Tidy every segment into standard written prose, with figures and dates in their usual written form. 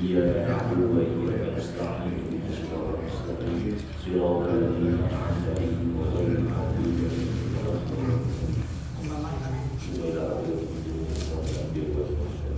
إياك نعبد وإياك نستعين اهدنا الصراط المستقيم صراط الذين أنعمت عليهم غير المغضوب عليهم ولا الضالين وإلى آخر الأنبياء والمرسلين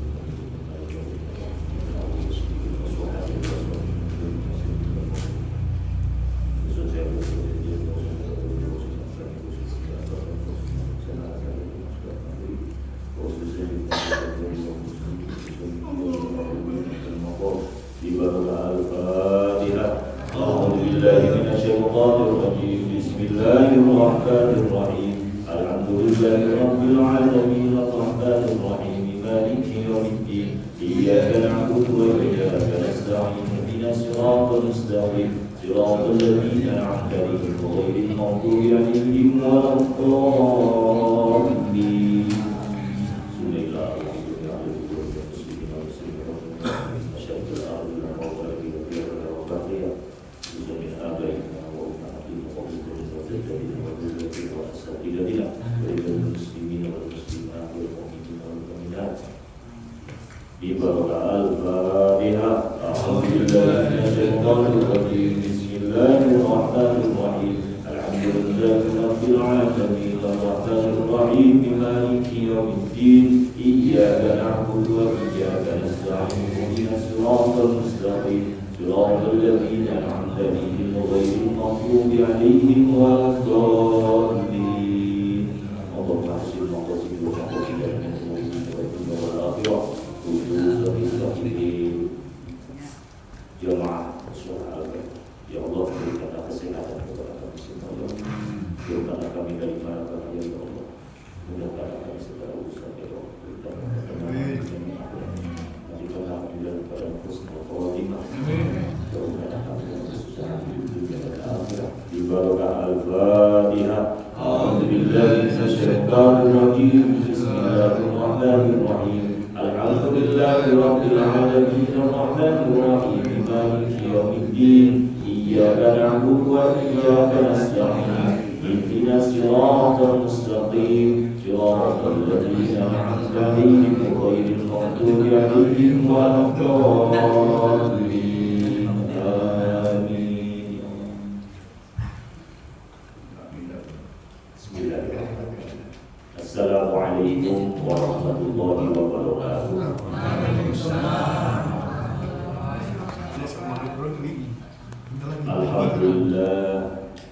Bismillahirrahmanirrahim. Alhamdulillahirabbil alamin arrahmanir rahim maliki yaumiddin iyyaka na'budu wa iyyaka nasta'in ihdinas siratal mustaqim siratal ladzina an'amta 'alaihim ghairil maghdubi 'alaihim waladdallin. Bismillahirrahmanirrahim. Alhamdulillahirabbil alamin arrahmanir rahim maliki yaumiddin iyyaka na'budu wa iyyaka nasta'in ihdinas siratal mustaqim siratal ladzina an'amta 'alaihim ghairil maghdubi 'alaihim waladdallin. Allahumma hasib maqasid wa taqabbal minna wal akhirah jamaah suara. Ya Allah, berikanlah kesehatan kepada kami semua. Jauhkanlah kami dari malapetaka ya Allah. Mudahkanlah kami segala urusan ya Allah. Berikanlah ketenangan jadikanlah kami dalam keadaan husnul khatimah. Jauhkanlah kami dari kesusahan hidup dunia dan akhirat. Bi barakah al-Fatihah. A'udzubillahi minasyaitonir rajim. Bismillahirrahmanirrahim. Alhamdulillahirabbil alamin arrahmanir rahim maliki yaumiddin iyyaka na'budu wa iyyaka nasta'in ihdinas siratal mustaqim siratal ladzina an'amta 'alaihim ghairil maghdubi 'alaihim waladdallin. Amin. Bismillahirrahmanirrahim. Assalamualaikum warahmatullahi wabarakatuh.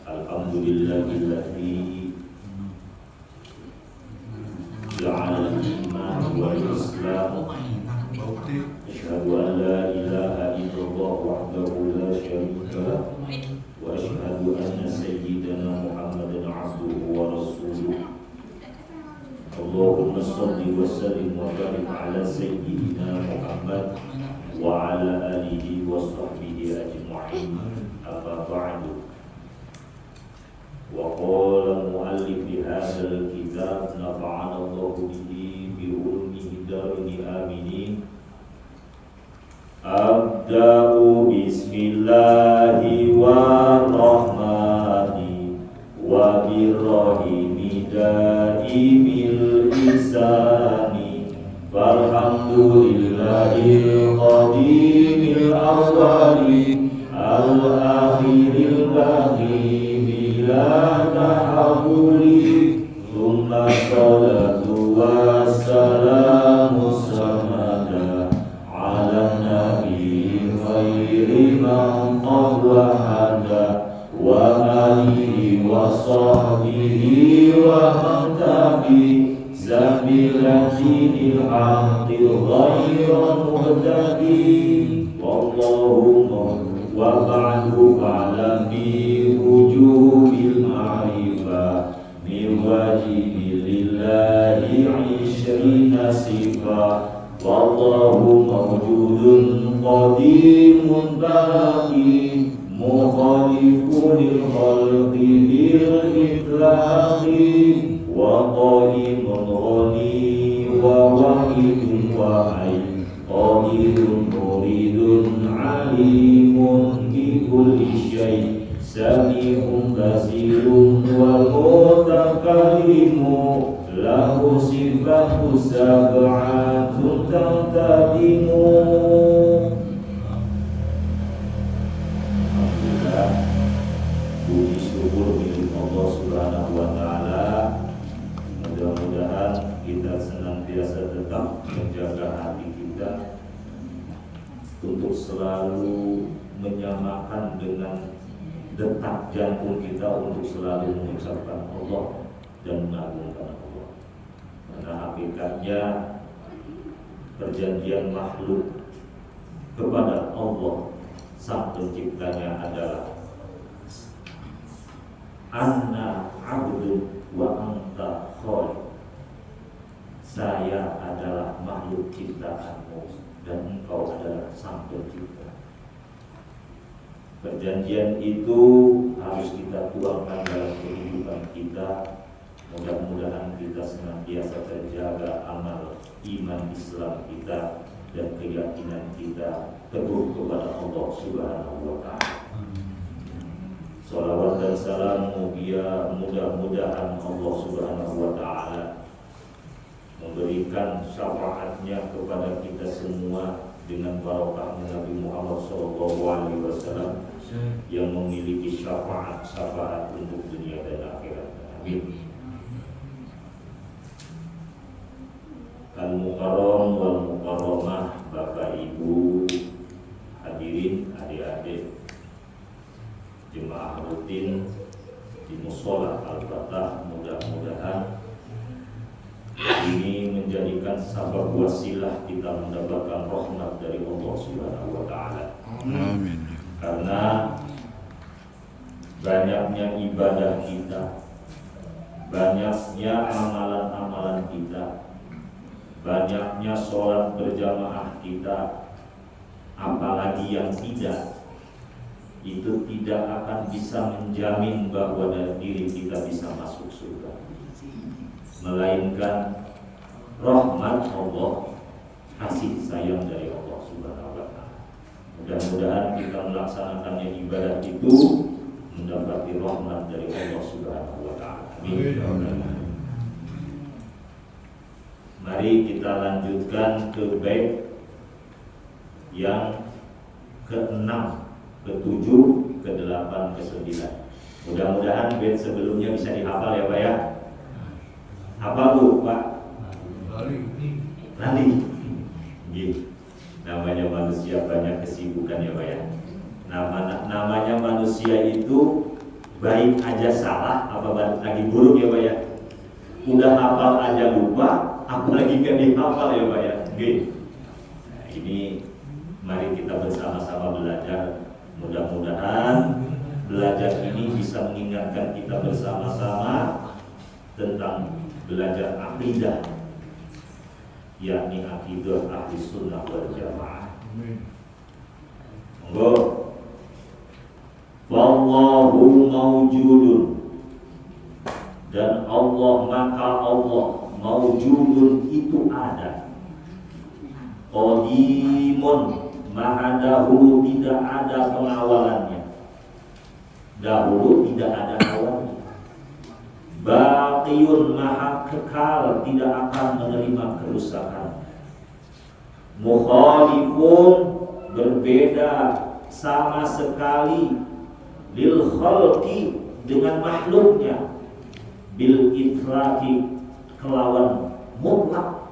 Alhamdulillahilladzi ja'ala al-iman wal islam. Asyhadu an la ilaha illallah wahdahu la syarika lah wa asyhadu anna sayyidana Muhammadan 'abduhu wa rasuluh. Allahumma shalli wa sallim wa barik ala sayyidina Muhammad wa ala alihi wa sahbihi ajma'in. Amma ba'du. Wa qala mu'allif hadzal kitab nafa'ana Allahu bihi bi ulumi darini aminin. Abda'u bismillahi wa rahmani wa birrahimi daimil isani falhamdulillahil qadimil awwali al-akhiril baqi bila tahawuli thumma salatu wassalamu samada ala nabi khairi man qad wahada wa alihi wa sahbihi wa man tabi zabilatinil haqqi ghayra muhtadi. Wallahumma wa ba'du fa'lam bi wujubil ma'rifah min wajibi lillahi 'ishrina sifa. Wallahu mawjudun qadimun baqi mukhalifun lil khalqi bil itlaqi wa qadimun ghani wa wahidun wahid qadirun muridun alimun bi kulli syai' sami'un basirun wa mutakallimun lahu sifatu sab'atun tantadimu. untuk selalu menyamakan dengan detak jantung kita untuk selalu mengucapkan Allah dan mengagungkan Allah. Karena hakikatnya perjanjian makhluk kepada Allah Sang Penciptanya adalah Anna abdun wa anta khaliq. Saya adalah makhluk ciptaanmu dan engkau adalah Sang Pencipta. Perjanjian itu harus kita tuangkan dalam kehidupan kita. Mudah-mudahan kita senantiasa terjaga amal iman Islam kita dan keyakinan kita teguh kepada Allah Subhanahu wa Ta'ala. Salawat dan salam mudah-mudahan Allah Subhanahu wa Ta'ala memberikan syafaatnya kepada kita semua dengan barokah Nabi Muhammad SAW yang memiliki syafaat untuk dunia dan akhirat. Amin. Al-Mukarram wal Mukarramah, Bapak Ibu hadirin, adik-adik jemaah rutin di Mushola Al-Fatah, mudah-mudahan ini menjadikan sabab wasilah kita mendapatkan rahmat dari Allah Subhanahu wa Ta'ala. Amin. Karena banyaknya ibadah kita, banyaknya amalan-amalan kita, banyaknya sholat berjamaah kita, apalagi yang tidak, itu tidak akan bisa menjamin bahwa dari diri kita bisa masuk surga, melainkan rahmat Allah, kasih sayang dari Allah Subhanahu wa Ta'ala. Mudah-mudahan kita melaksanakannya ibadah itu mendapati rahmat dari Allah Subhanahu wa Ta'ala. Amin. Mari kita lanjutkan ke bait yang ke-6, ke-7, ke-8, ke-9. Mudah-mudahan bait sebelumnya bisa dihafal ya Pak ya. Hafal Bu Pak? Nanti. Namanya manusia banyak kesibukan ya Pak ya. Namanya manusia itu baik aja salah, apa lagi buruk ya Pak ya. Udah hafal aja lupa, apalagi gak dihafal ya Pak ya. Nah, ini mari kita bersama-sama belajar. Mudah-mudahan belajar ini bisa mengingatkan kita bersama-sama tentang belajar akidah, yakni akidah ahli sunnah wal jamaah. Monggo. Wallahu mawjudun, dan Allah, maka Allah mawjudun itu ada. Qadimun, maha dahulu tidak ada pengawalannya, dahulu tidak ada awalnya. Baqiyun, maha kekal, tidak akan menerima kerusakan. Mukhalifun, berbeda sama sekali, lil khalqi, dengan makhluknya, bil itlaqi, kelawan mutlak.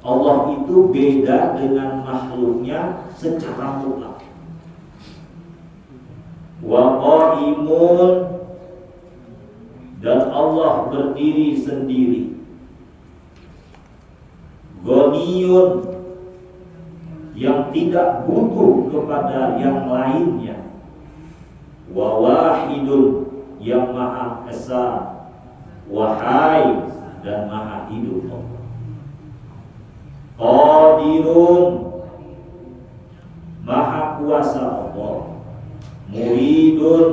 Allah itu beda dengan makhluknya secara mutlak. Wa qaimun, dan Allah berdiri sendiri. Ghaniyun, yang tidak butuh kepada yang lainnya. Wa wahidun, yang maha esa. Wahai, dan maha hidup Allah. Qadirun, maha kuasa Allah. Muridun,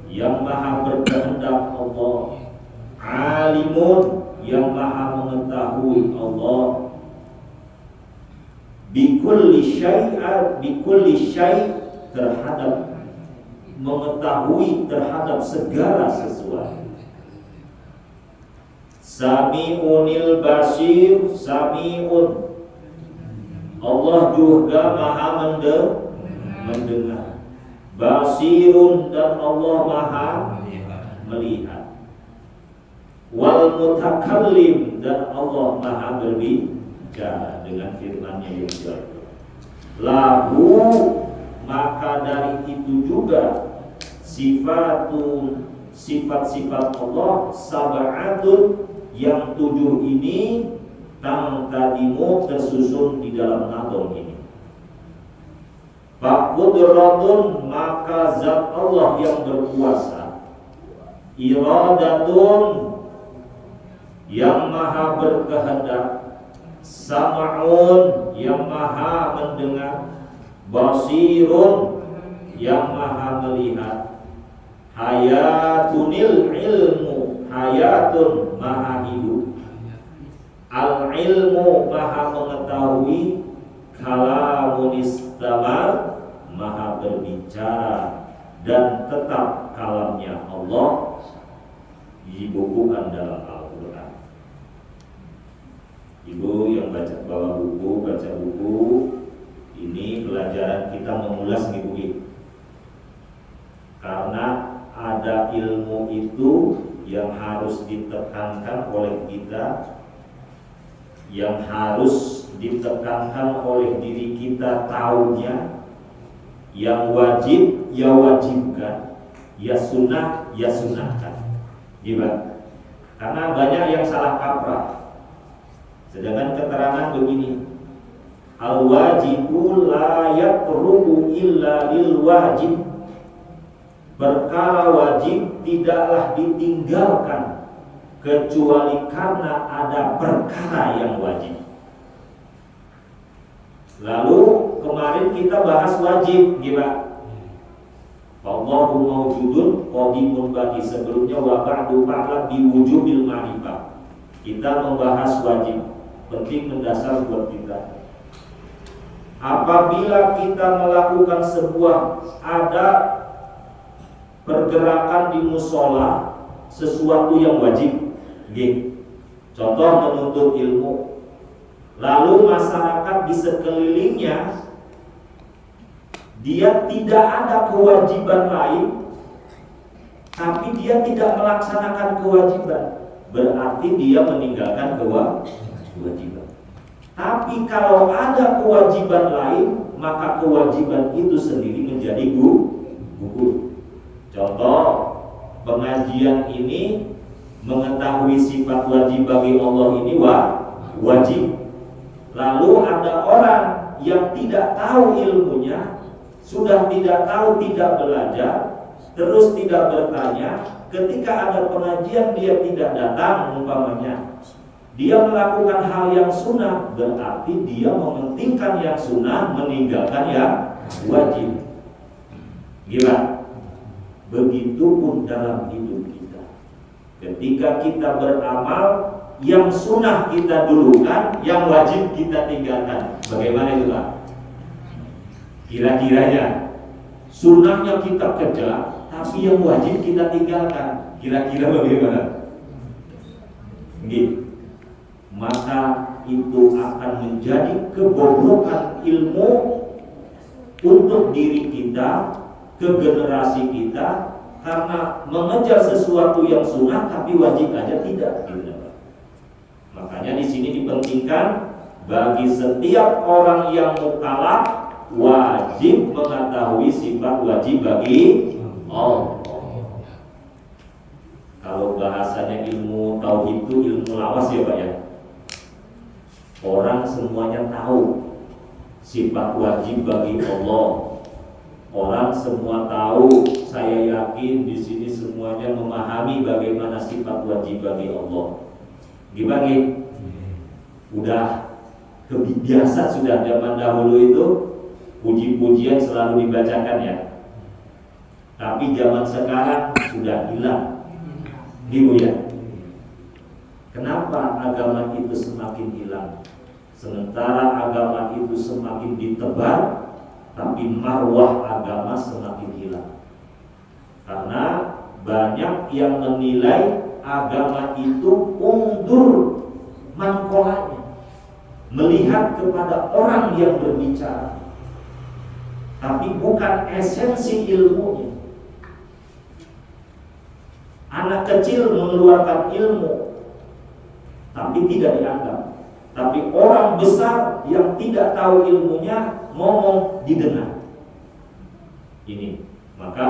yang maha berkehendak Allah. Alimun, yang maha mengetahui Allah. Bikulli syai', terhadap, mengetahui terhadap segala sesuatu. Sami'unil basir, sami'un, Allah juga maha mendengar. Basirun, dan Allah maha melihat. Wal mutakallim, dan Allah maha berbicara dengan firman-Nya yang jelas. lahu, maka dari itu juga sifat-sifat Allah sab'atun yang 7 ini tangtadimu tersusun di dalam nadom ini. Faqudratun, maka zat Allah yang berkuasa, iradatun, yang maha berkehendak, sam'un, yang maha mendengar, basirun, yang maha melihat, hayatunil ilmu, hayatun, maha hidup, al ilmu, maha mengetahui, kalamun istamar, maha berbicara, dan tetap kalamnya Allah dibukukan dalam Al-Quran. Ibu yang bawa buku, ini pelajaran kita mengulas ibu. Karena ada ilmu itu yang harus ditekankan oleh kita, yang harus ditekankan oleh diri kita tahunya, yang wajib ya wajibkan, ya sunnah ya sunnahkan. Gimana? Karena banyak yang salah kaprah. Sedangkan keterangan begini, al-wajibu la yaqrubu illa lil wajib. Perkara wajib tidaklah ditinggalkan kecuali karena ada perkara yang wajib. Lalu kemarin kita bahas wajib, gimana? Allahu mawjudun qadimun bagi, sebelumnya wa ba'du ba'la bi wujubil ma'rifah. Kita membahas wajib, penting mendasar buat kita. Apabila kita melakukan sebuah ada pergerakan di musola, sesuatu yang wajib, contoh menuntut ilmu, lalu masyarakat di sekelilingnya dia tidak ada kewajiban lain, tapi dia tidak melaksanakan kewajiban, berarti dia meninggalkan kewajiban. Tapi kalau ada kewajiban lain, maka kewajiban itu sendiri menjadi gugur. Contoh, pengajian ini mengetahui sifat wajib bagi Allah ini wajib. Lalu ada orang yang tidak tahu ilmunya, sudah tidak tahu, tidak belajar, terus tidak bertanya, ketika ada pengajian dia tidak datang umpamanya. Dia melakukan hal yang sunnah, berarti dia mementingkan yang sunnah, meninggalkan yang wajib. Gila. Begitupun dalam hidup kita. Ketika kita beramal, yang sunnah kita dulukan, yang wajib kita tinggalkan. Bagaimana itu Pak? Kira-kiranya sunnahnya kita kejar, tapi yang wajib kita tinggalkan. Kira-kira bagaimana? Gitu. Maka itu akan menjadi kebobrokan ilmu untuk diri kita, ke generasi kita, karena mengejar sesuatu yang sunnah tapi wajib aja tidak. Makanya di sini dipentingkan bagi setiap orang yang mukallaf wajib mengetahui sifat wajib bagi Allah. Kalau bahasanya ilmu tauhid itu ilmu lawas ya Pak ya. Orang semuanya tahu sifat wajib bagi Allah. Orang semua tahu, saya yakin di sini semuanya memahami bagaimana sifat wajib bagi Allah. Gimana? Udah kebiasa sudah zaman dahulu itu puji-pujian selalu dibacakan ya. Tapi zaman sekarang sudah hilang. Gitu ya. Kenapa agama itu semakin hilang? Sementara agama itu semakin ditebar, tapi marwah agama semakin hilang. Karena banyak yang menilai agama itu undur mangkolanya, melihat kepada orang yang berbicara, tapi bukan esensi ilmunya. Anak kecil mengeluarkan ilmu, tapi tidak dianggap. Tapi orang besar yang tidak tahu ilmunya ngomong didengar. Ini, maka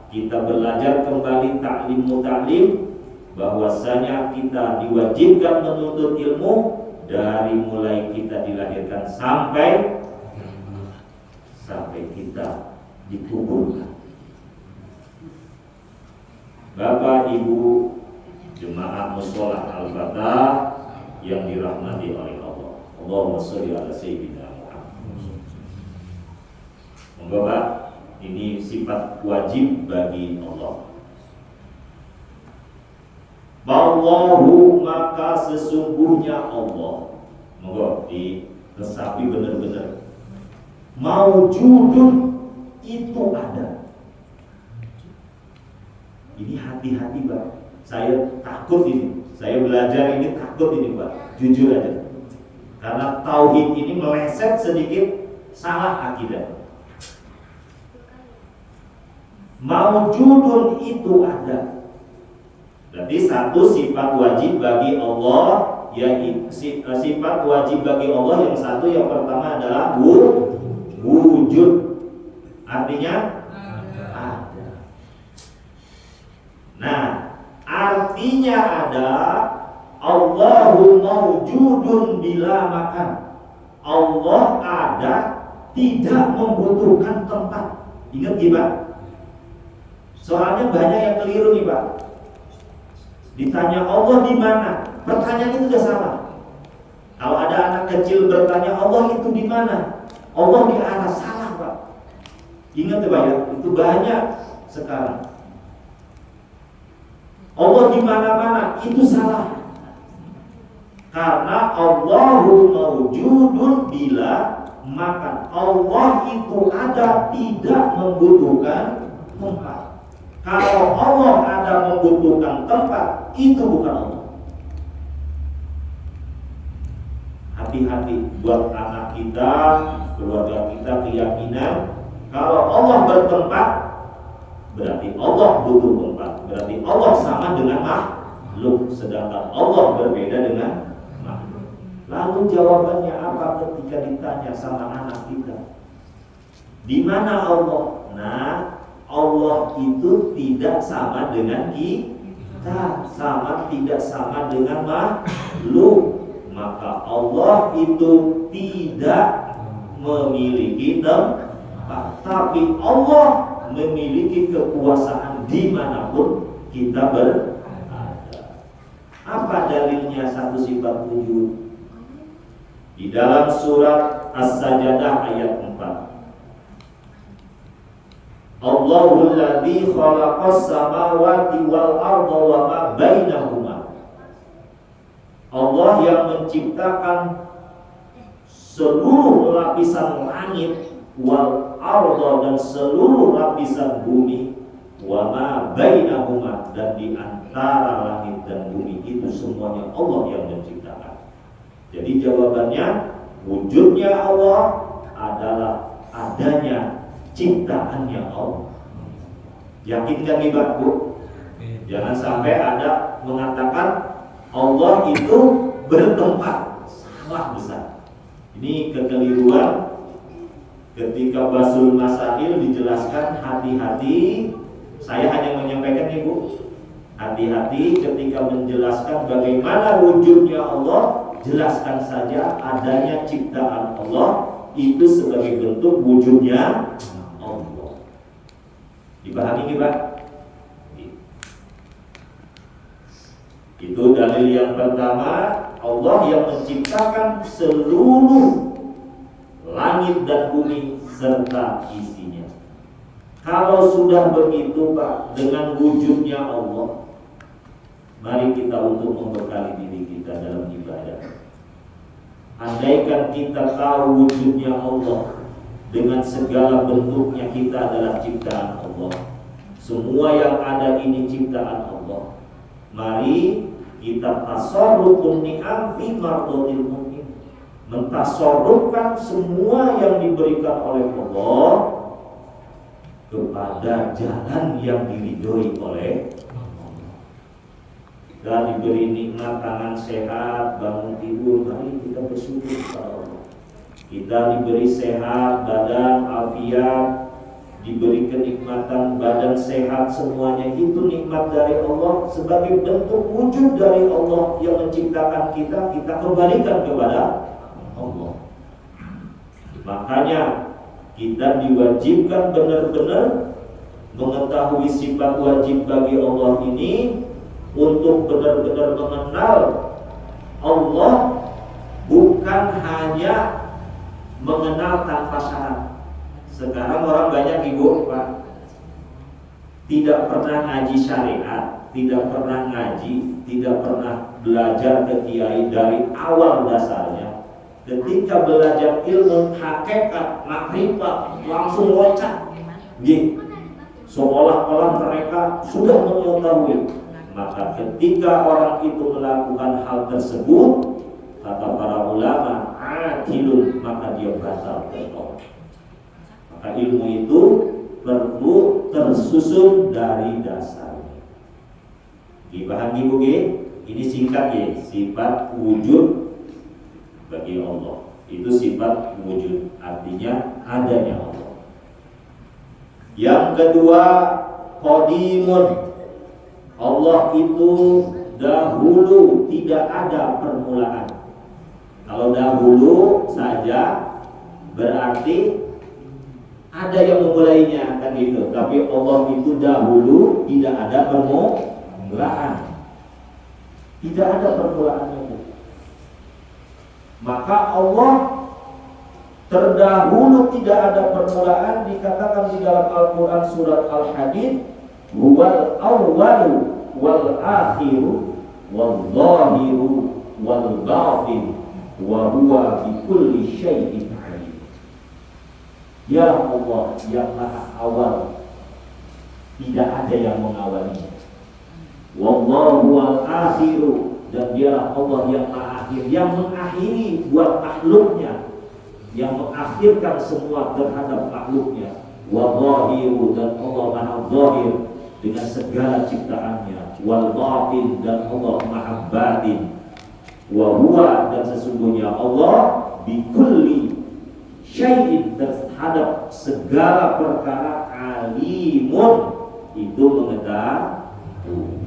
kita belajar kembali taklim muta'lim, bahwasanya kita diwajibkan menuntut ilmu dari mulai kita dilahirkan sampai kita dikuburkan. Bapak Ibu jemaah musholah Al-Fatah yang dirahmati oleh Allah. Allahumma sholli ala sayyidina Muhammad. Bapak, ini sifat wajib bagi Allah. Wallahu, maka sesungguhnya Allah. Monggo diresapi benar-benar. Maujudun, itu ada. Ini hati-hati Pak. Saya takut ini. Saya belajar ini takut ini Pak. Jujur aja. Karena tauhid ini meleset sedikit salah akidah. Maujudun, itu ada. Berarti satu sifat wajib bagi Allah, yaitu sifat wajib bagi Allah yang satu, yang pertama adalah wujud. Artinya ada. Nah, artinya ada. Allahu mawjudun bila makan. Allah ada, tidak membutuhkan tempat. Ingat Pak? Soalnya banyak yang keliru nih Pak. Ditanya Allah di mana? Pertanyaan itu sudah salah. Kalau ada anak kecil bertanya Allah itu di mana? Allah di arah, salah Pak. Ingat ya Pak ya, itu banyak sekarang. Allah di mana-mana, itu salah. Karena Allahu mawjudun bila makan. Allah itu ada, tidak membutuhkan tempat. Kalau Allah ada membutuhkan tempat, itu bukan Allah. Hati-hati buat anak kita, keluarga kita, keyakinan kalau Allah bertempat berarti Allah butuh tempat, berarti Allah sama dengan makhluk, sedangkan Allah berbeda dengan makhluk. Lalu jawabannya apa ketika ditanya sama anak kita? Di mana Allah? Nah, Allah itu tidak sama dengan kita, tidak sama dengan makhluk. Maka Allah itu tidak memiliki tempat, tapi Allah memiliki kekuasaan dimanapun kita berada. Apa dalilnya satu sifat wujud? Di dalam surat As-Sajdah ayat 4. Allahul ladzi khalaqas samawati wal arda wa ma bainahuma. Allah yang menciptakan seluruh lapisan langit wal arda, dan seluruh lapisan bumi, wa ma bainahuma, dan di antara langit dan bumi itu semuanya Allah yang menciptakan. Jadi jawabannya, wujudnya Allah adalah adanya ciptaannya Allah. Yakin gak nih Pak Bu? Jangan sampai ada mengatakan Allah itu bertempat, salah besar. Ini kekeliruan. Ketika Basul Masail dijelaskan, hati-hati. Saya hanya menyampaikan Ibu, hati-hati ketika menjelaskan bagaimana wujudnya Allah. Jelaskan saja adanya ciptaan Allah itu sebagai bentuk wujudnya Allah. Dipahami Pak? Itu dalil yang pertama, Allah yang menciptakan seluruh langit dan bumi serta isinya. Kalau sudah begitu Pak, dengan wujudnya Allah, mari kita untuk membekali diri kita dalam ibadah. Andaikan kita tahu wujudnya Allah, dengan segala bentuknya kita adalah ciptaan Allah. Semua yang ada ini ciptaan Allah. Mari kita tasarrufun ni'am fi mardhatil mu'min, mentasarrufkan semua yang diberikan oleh Allah kepada jalan yang diridhoi oleh Allah. dan diberi nikmat tangan sehat, bangun tidur, mari kita bersyukur kepada Allah. Kita diberi sehat, badan, afiat, diberi kenikmatan badan sehat, semuanya itu nikmat dari Allah sebagai bentuk wujud dari Allah yang menciptakan kita kembalikan kepada Allah. Makanya kita diwajibkan benar-benar mengetahui sifat wajib bagi Allah ini untuk benar-benar mengenal Allah, bukan hanya mengenal tanpa syarat. Sekarang orang banyak ibu Pak tidak pernah ngaji syariat, tidak pernah ngaji, tidak pernah belajar ke kiai dari awal dasarnya. Ketika belajar ilmu hakikat, makrifat, langsung loncat, seolah-olah mereka sudah mengetahui. Maka ketika orang itu melakukan hal tersebut, kata para ulama, akilun, maka dia batal bertaubat. Maka ilmu itu perlu tersusun dari dasarnya. Dipahami Bu? Ini singkat ya, sifat wujud bagi Allah. Itu sifat wujud, artinya adanya Allah. Yang kedua, qadimun. Allah itu dahulu, tidak ada permulaan. Kalau dahulu saja berarti ada yang memulainya, kan gitu. Tapi Allah itu dahulu, tidak ada permulaan. Tidak ada permulaannya. Maka Allah terdahulu, tidak ada permulaan, dikatakan di dalam Al-Quran surat Al-Hadid, huwal awwalu wal akhiru wal zahiru wal batin wa huwa bi kulli syai'in alim. Ya Allah yang maha awal, tidak ada yang mengawalinya. Wallahu wal akhiru, dan dialah Allah yang maha akhir, yang mengakhiri buat makhluknya, yang mengakhirkan semua terhadap makhluknya. Wa zahiru, dan Allah maha zahir dengan segala ciptaannya. Wal batin, dan Allah maha batin. Wa huwa, dan sesungguhnya Allah bi kulli syai'in, terhadap segala perkara, alimun, itu mengetahui.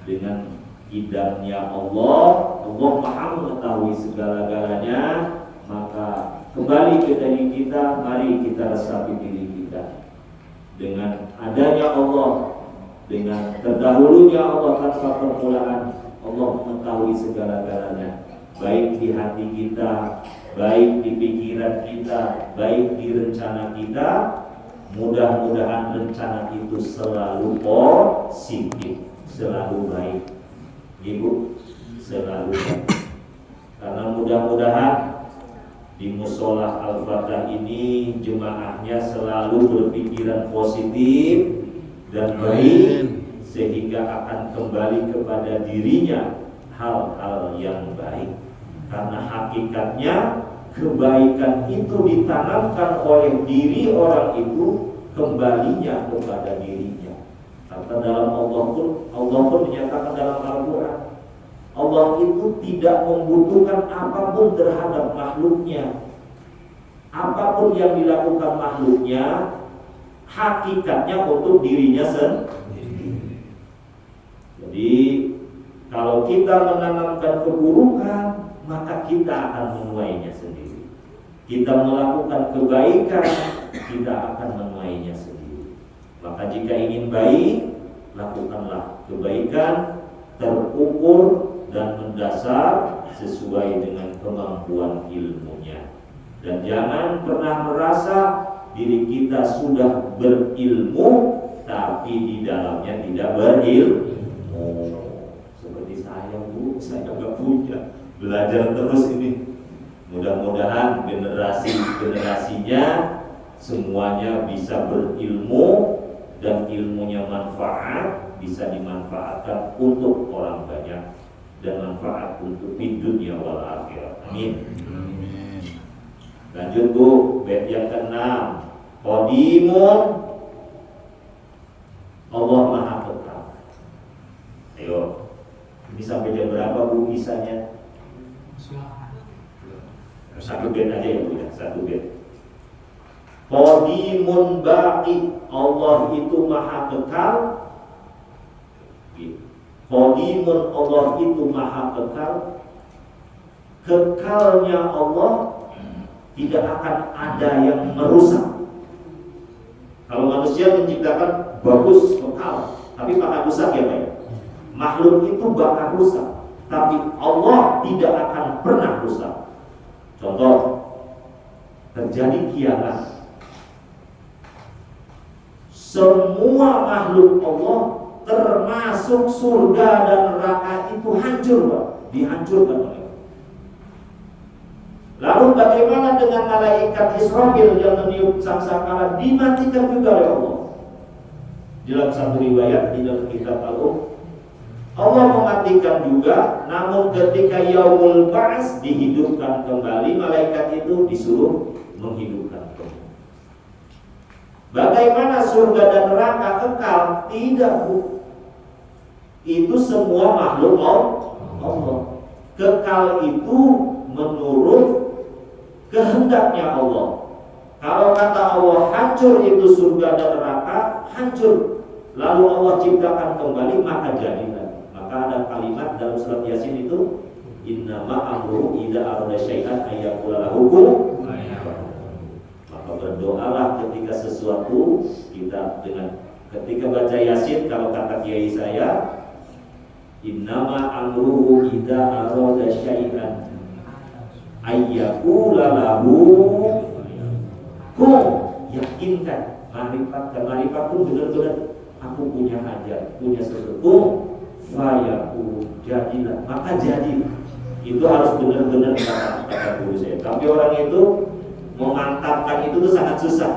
Dengan idamnya Allah maha mengetahui segala-galanya. Maka kembali ke diri kita, mari kita resapi diri kita. Dengan adanya Allah, dengan terdahulunya Allah tanpa permulaan, Allah mengetahui segala-galanya, baik di hati kita, baik di pikiran kita, baik di rencana kita. Mudah-mudahan rencana itu selalu positif, selalu baik, Ibu, selalu baik. Karena mudah-mudahan di musola Al-Fatah ini jemaahnya selalu berpikiran positif dan baik, sehingga akan kembali kepada dirinya hal-hal yang baik. Karena hakikatnya kebaikan itu ditanamkan oleh diri orang itu, kembalinya kepada dirinya. Karena dalam Allah pun menyatakan dalam Al-Quran, Allah itu tidak membutuhkan apapun terhadap makhluknya. Apapun yang dilakukan makhluknya, hakikatnya untuk dirinya sendiri. Jadi kalau kita menanamkan keburukan, maka kita akan menuainya sendiri. Kita melakukan kebaikan, kita akan menuainya sendiri. Maka jika ingin baik, lakukanlah kebaikan terukur dan mendasar sesuai dengan kemampuan ilmunya. Dan jangan pernah merasa diri kita sudah berilmu tapi di dalamnya tidak berilmu. Seperti saya, Bu, saya nggak punya. Belajar terus ini. Mudah-mudahan generasinya semuanya bisa berilmu, dan ilmunya manfaat, bisa dimanfaatkan untuk orang banyak, dan manfaat untuk di dunia wal akhirat. Amin. Lanjut Bu, bait yang ke-6. Qadimun, Allah maha tetap. Ayo, Satu bait aja ya Bu ya, satu bait. Qadimun baqi, Allah itu maha kekal. Qadimun, Allah itu maha kekal. Kekalnya Allah tidak akan ada yang merusak. Kalau manusia menciptakan bagus, kekal, tapi bakal rusak ya Pak. Makhluk itu bakal rusak, tapi Allah tidak akan pernah rusak. Contoh, terjadi kiamat. Semua makhluk Allah termasuk surga dan neraka itu hancur Pak, dihancurkan oleh Allah. Lalu bagaimana dengan malaikat Israfil yang meniup sangkakala, dimatikan juga oleh Allah. Dalam satu riwayat di dalam kitab Al-Um, Allah mematikan juga, namun ketika yaumul ba'ats dihidupkan kembali, malaikat itu disuruh menghidupkan kembali. Bagaimana surga dan neraka kekal? Tidak Bu. Itu semua makhluk Allah. Kekal itu menurut kehendaknya Allah. Kalau kata Allah hancur itu surga dan neraka, hancur. Lalu Allah ciptakan kembali, maka jadilah. Maka ada kalimat dalam surat Yasin itu, innama amruhu idza arada syai'an ayyaqula lahu kun. Maka berdoalah ketika sesuatu kita dengan ketika baca Yasin, kalau kata kiai saya, innama amruhu idza arada syai'an ayyaqula lahu kun. Yakinkan, marifat pun benar-benar aku punya hajat, punya sesuatu, fayaku jadilah, maka jadi. Itu harus benar-benar kata guru saya. Tapi orang itu memantapkan itu tuh sangat susah.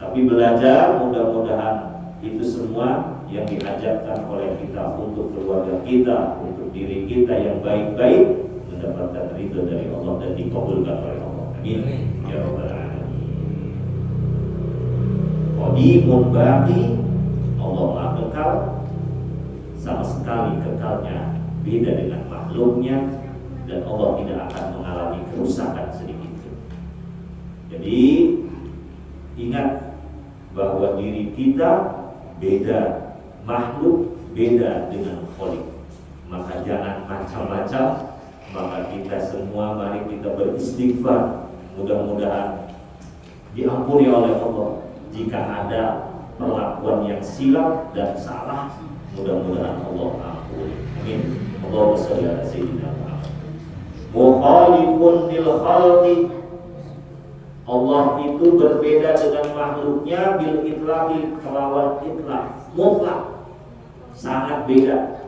Tapi belajar, mudah-mudahan itu semua yang diajarkan oleh kita untuk keluarga kita, untuk diri kita yang baik-baik, mendapatkan ridho dari Allah dan dikabulkan oleh Allah. Amin. Ya Rabbal Alamin. Qadimun baqi, Allah maha kekal, sama sekali kekalnya beda dengan makhluknya, dan Allah tidak akan mengalami kerusakan sedikit. Jadi ingat bahwa diri kita beda, makhluk beda dengan Khalik. Maka jangan macam-macam. Maka kita semua mari kita beristighfar. Mudah-mudahan diampuni oleh Allah. Jika ada perlakuan yang silap dan salah, mudah-mudahan Allah ampuni. Amin. Allahumma shalli ala sayyidina Muhammad. Mukhalifun lil khalqi, Allah itu berbeda dengan makhluknya bil itlaqi, kelawan itlaq, mutlak, sangat beda.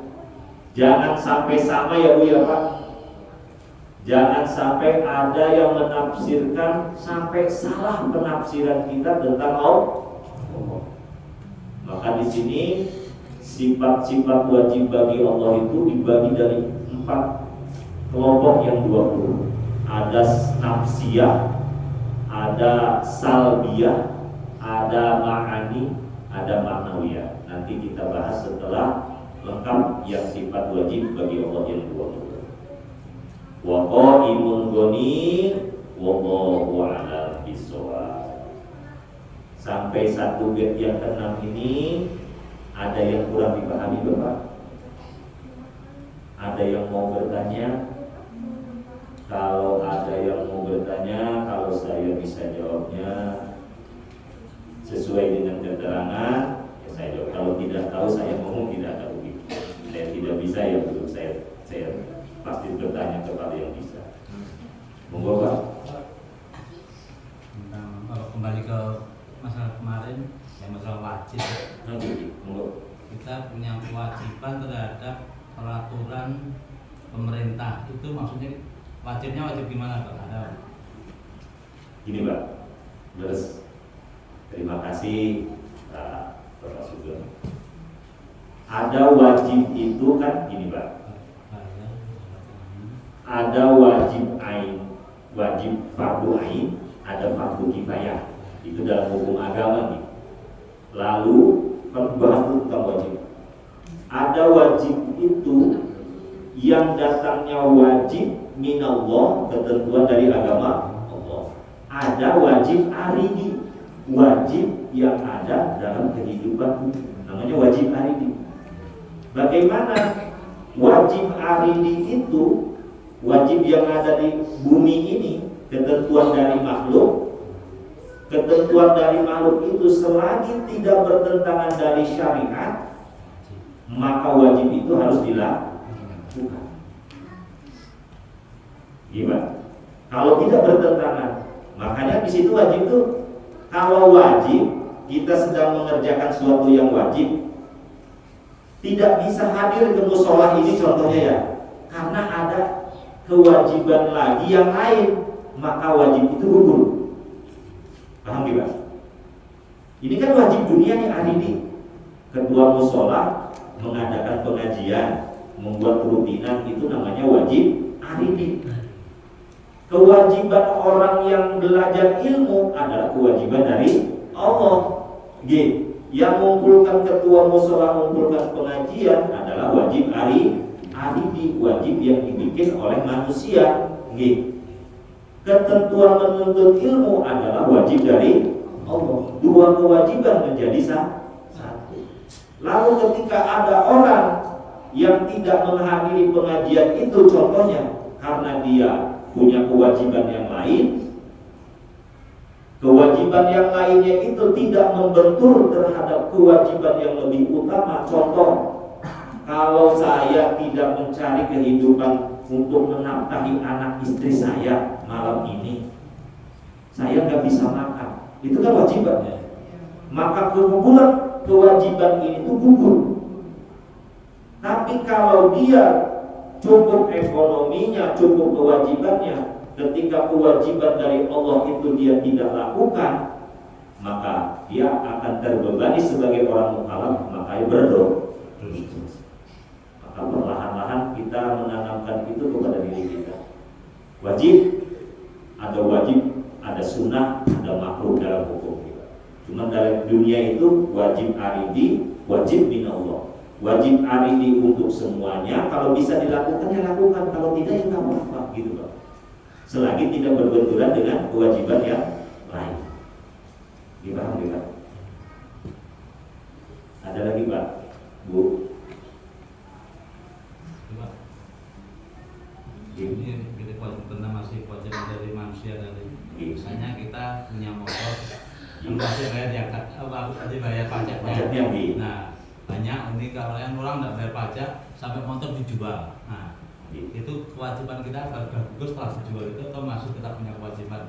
Jangan sampai sama ya Bu ya Pak. Jangan sampai ada yang menafsirkan sampai salah penafsiran kita tentang Allah. Maka di sini sifat-sifat wajib bagi Allah itu dibagi dari 4 kelompok yang 20. Ada nafsiyah, ada salbiyah, ada ma'ani, ada ma'nawiyah. Nanti kita bahas setelah lengkap yang sifat wajib bagi Allah yang 20. Wa qaimun goni wallahu a'lam bishawab. Sampai satu bait yang ke-6 ini ada yang kurang dipahami Bapak? Ada yang mau bertanya? Kalau ada yang mau bertanya, kalau saya bisa jawabnya sesuai dengan keterangan, ya saya jawab. Kalau tidak tahu, saya ngomong tidak tahu. Saya tidak bisa ya, belum saya pasti bertanya kepada yang bisa. Monggo Pak. Kalau kembali ke masalah kemarin, yang masalah wajib. Monggo. Kita punya kewajiban terhadap peraturan pemerintah. Itu maksudnya wajibnya wajib gimana Pak? Ada? Gini Pak, terus terima kasih Bapak Sugeng. Ada wajib itu kan gini Pak. Ada wajib ain, wajib fardu ain, ada fardu kifayah. Itu dalam hukum agama nih. Lalu kalau bahas tentang wajib, ada wajib itu yang datangnya wajib minallah, ketentuan dari agama Allah. Ada wajib aridi, wajib yang ada dalam kehidupan, namanya wajib aridi. Bagaimana wajib aridi itu? Wajib yang ada di bumi ini, ketentuan dari makhluk. Ketentuan dari makhluk itu selagi tidak bertentangan dari syariat, maka wajib itu harus dilakukan. Gimana? Kalau tidak bertentangan, makanya di situ wajib itu, kalau wajib kita sedang mengerjakan sesuatu yang wajib, tidak bisa hadir ke musola ini contohnya ya, karena ada kewajiban lagi yang lain, maka wajib itu gugur. Paham gimana? Ini kan wajib dunia nih hari ini. Ketua musola mengadakan pengajian, membuat rutinan, itu namanya wajib hari ini. Kewajiban orang yang belajar ilmu adalah kewajiban dari Allah. Yang mengumpulkan ketua musola, mengumpulkan pengajian adalah wajib hari ini, wajib yang dibikin oleh manusia. Ketentuan menuntut ilmu adalah wajib dari Allah. Dua kewajiban menjadi satu. Lalu ketika ada orang yang tidak menghadiri pengajian itu, contohnya karena dia punya kewajiban yang lain, kewajiban yang lainnya itu tidak membentur terhadap kewajiban yang lebih utama. Contoh, kalau saya tidak mencari kehidupan untuk menafkahi anak istri saya malam ini, saya nggak bisa makan, itu kan wajiban. Maka keguguran kewajiban ini itu gugur. Tapi kalau dia cukup ekonominya, cukup kewajibannya, ketika kewajiban dari Allah itu dia tidak lakukan, maka dia akan terbebani sebagai orang mukallaf, makanya berdoa. Maka perlahan-lahan kita menanamkan itu kepada diri kita. Wajib, ada sunnah, ada makruh dalam hukum kita. Cuma dalam dunia itu wajib aridi, wajib minallah. Wajib aridi untuk semuanya, kalau bisa dilakukan ya lakukan, kalau tidak ya nggak apa-apa gitu Pak. Selagi tidak berbenturan dengan kewajiban yang lain. Dipahami Pak? Ada lagi Pak? Bu? Ini tentang masih kewajiban dari manusia dari misalnya kita punya motor yang masih bayar bayar pajaknya. Nah, banyak ini kalau yang orang nggak bayar pajak sampai motor dijual. Nah, itu kewajiban kita harga gugur setelah dijual itu atau masuk kita punya kewajiban.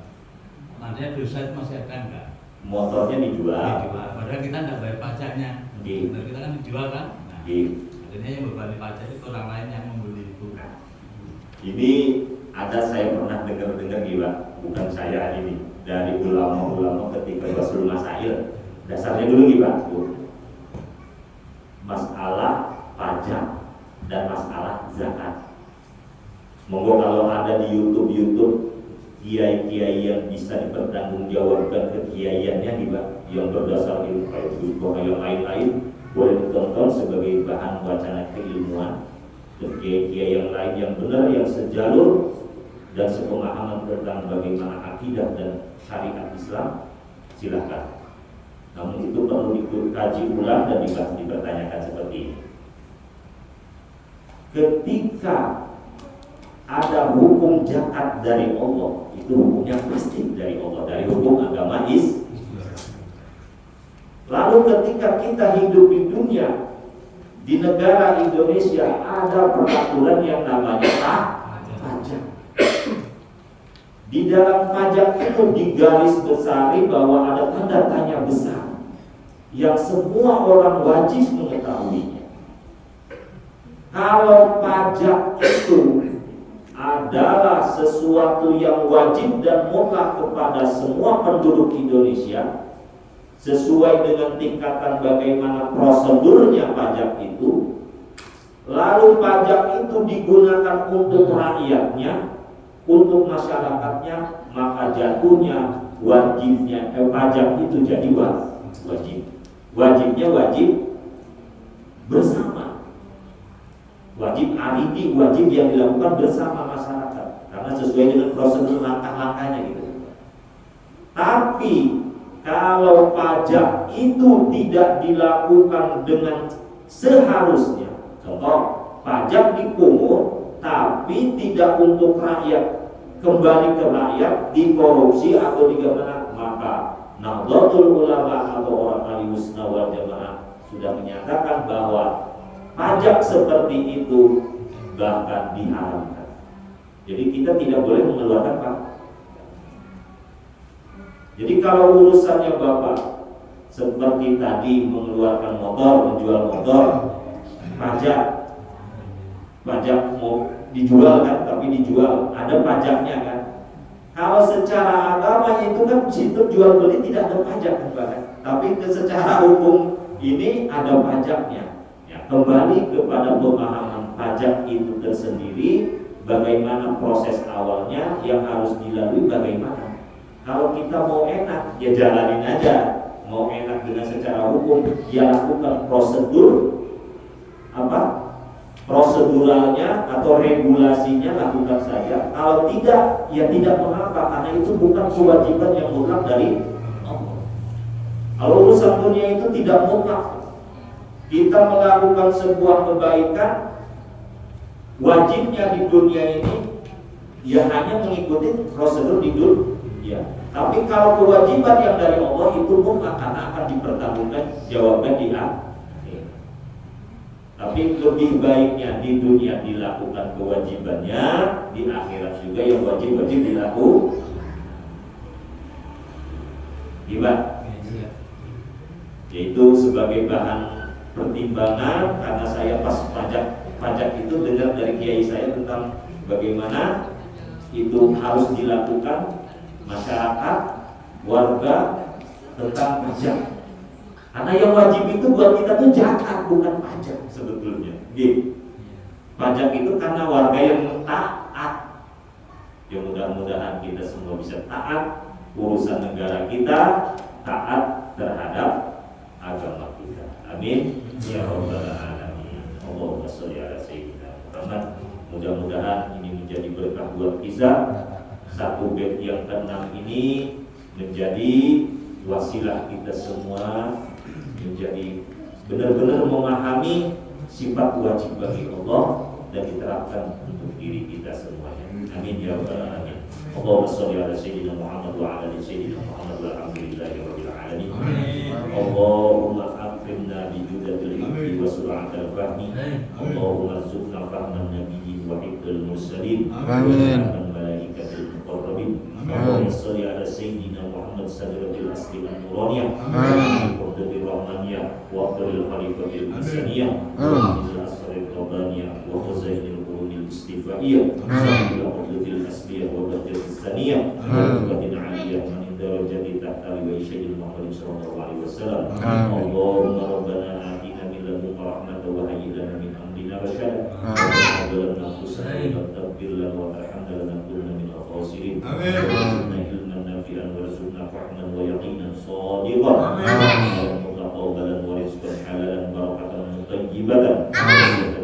Nantinya dosa itu masih ada enggak? Motornya dijual. Padahal kita nggak bayar pajaknya. Dan kita kan dijual kan? Nah, akhirnya yang berbani pajak itu orang lain yang membeli itu. Ini ada saya pernah dengar gila, bukan saya ini, dari ulama-ulama ketika Rasul Masail. Dasarnya dulu gila, Bu. Masalah pajak dan masalah zakat. Monggo kalau ada di YouTube kiai-kiai yang bisa dipertanggungjawabkan kekiaiannya gila, yang berdasar ilmu yang lain-lain, boleh ditonton sebagai bahan wacana keilmuan. Dan kiai-kiai yang lain yang benar, yang sejalur dan sepemahaman tentang bagaimana akidah dan syariat Islam, silahkan. Namun itu perlu dikaji ulang dan dipertanyakan seperti ini. Ketika ada hukum zakat dari Allah, itu hukumnya pasti dari Allah, dari hukum agama Islam. Lalu ketika kita hidup di dunia, di negara Indonesia ada peraturan yang namanya pajak. Di dalam pajak itu digaris besari bahwa ada tanda tanya besar yang semua orang wajib mengetahuinya. Kalau pajak itu adalah sesuatu yang wajib dan mutlak kepada semua penduduk Indonesia, sesuai dengan tingkatan bagaimana prosedurnya pajak itu, lalu pajak itu digunakan untuk rakyatnya, untuk masyarakatnya, maka jatuhnya wajibnya pajak itu jadi wajib. Wajibnya wajib bersama. Wajib aridi, wajib yang dilakukan bersama masyarakat. karena sesuai dengan prosedur langkah-langkahnya gitu. Tapi kalau pajak itu tidak dilakukan dengan seharusnya, contoh pajak dipungut tapi tidak untuk rakyat, kembali ke rakyat, dikorupsi atau digimana, maka Nahdlatul Ulama atau orang ahli sunnah wal jamaah sudah menyatakan bahwa pajak seperti itu bahkan diharamkan. Jadi kita tidak boleh mengeluarkan pajak. Jadi kalau urusannya Bapak seperti tadi mengeluarkan motor, menjual motor, pajak mau dijual kan, tapi dijual ada pajaknya kan. Kalau secara agama itu kan situ jual beli tidak ada pajak kan, tapi secara hukum ini ada pajaknya. Ya, kembali kepada pemahaman pajak itu tersendiri, bagaimana proses awalnya yang harus dilalui bagaimana. Kalau kita mau enak, ya jalanin aja. Mau enak dengan secara hukum, ya lakukan proseduralnya atau regulasinya lakukan saja. Kalau tidak, ya tidak mengapa, karena itu bukan kewajiban yang mutlak dari Allah. Kalau urusan dunia itu tidak mutlak. Kita melakukan sebuah kebaikan, wajibnya di dunia ini ya hanya mengikuti prosedur di dunia. Ya. Tapi kalau kewajiban yang dari Allah itu mutlak, karena akan dipertanggungan jawaban di akhir. Tapi lebih baiknya di dunia dilakukan kewajibannya, di akhirat juga yang wajib-wajib dilakukan. Gimana? Yaitu sebagai bahan pertimbangan, karena saya pas pajak itu dengar dari kiai saya tentang bagaimana itu harus dilakukan masyarakat, warga tentang pajak. Karena yang wajib itu buat kita tuh zakat, bukan pajak sebetulnya. Gitu. Pajak itu karena warga yang taat. Ya mudah-mudahan kita semua bisa taat urusan negara kita, taat terhadap agama kita. Amin. Ya Rabbal Alamin. Allahumma sholli ala sayyidina Muhammad. Mudah-mudahan ini menjadi berkah buat kita. Satu bait yang ke-6 ini menjadi wasilah kita semua, menjadi benar-benar memahami sifat wajib bagi Allah dan diterapkan untuk diri kita semuanya. Amin ya rabbal alamin. Allahumma sholli ala sayyidina Muhammad wa ala ali sayyidina Muhammad walhamdulillahi rabbil alamin. Allahumma akrimna bi judatil ilmi wa sur'atil fahmi. Allahumma arzuqna fahman nabiyyin wa hifdzal mursalin. Amin. Allahumma sholli ala sayyidina Muhammad sadratil asli an-nuraniyah wa qadri rahmaniyah wa qadri khalifatil insaniyah wa qadri asraril rabbaniyah wa khuzainil qurunil istifaiyah wa qadri asliyah wa qadri saniyah wa qadri aliyah man darajati tahta wa sayyidil Muhammad sallallahu alaihi wasallam. Allahumma rabbana atina min ladunka rahmatan wa hayyi lana min amrina rashada wa hab lana husnan wa taghfir lana wa tarhamna lanakunanna minal khasirin. Ilman nafi'an warzuqna fahman wa yaqinan shadiqan wa mutaqabbalan wa rizqan halalan barakatan mutayyibatan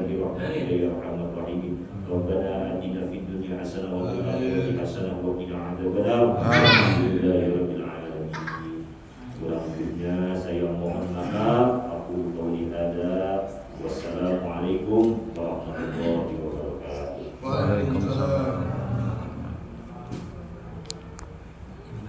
bi rahmatika ya arhamar rahimin. Rabbana atina fid dunya hasanah wa fil akhirati hasanah wa qina adzabannar.